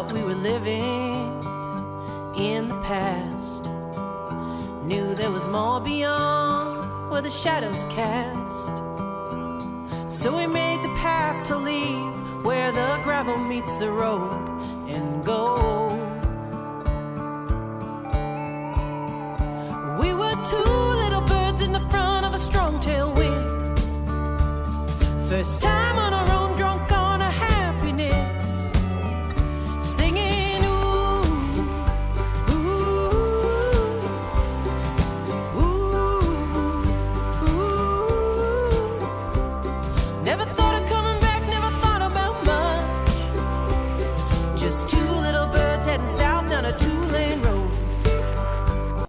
thought we were living in the past. Knew there was more beyond where the shadows cast. So we made the pact to leave where the gravel meets the road and go. We were two little birds in the front of a strong tailwind. First time on a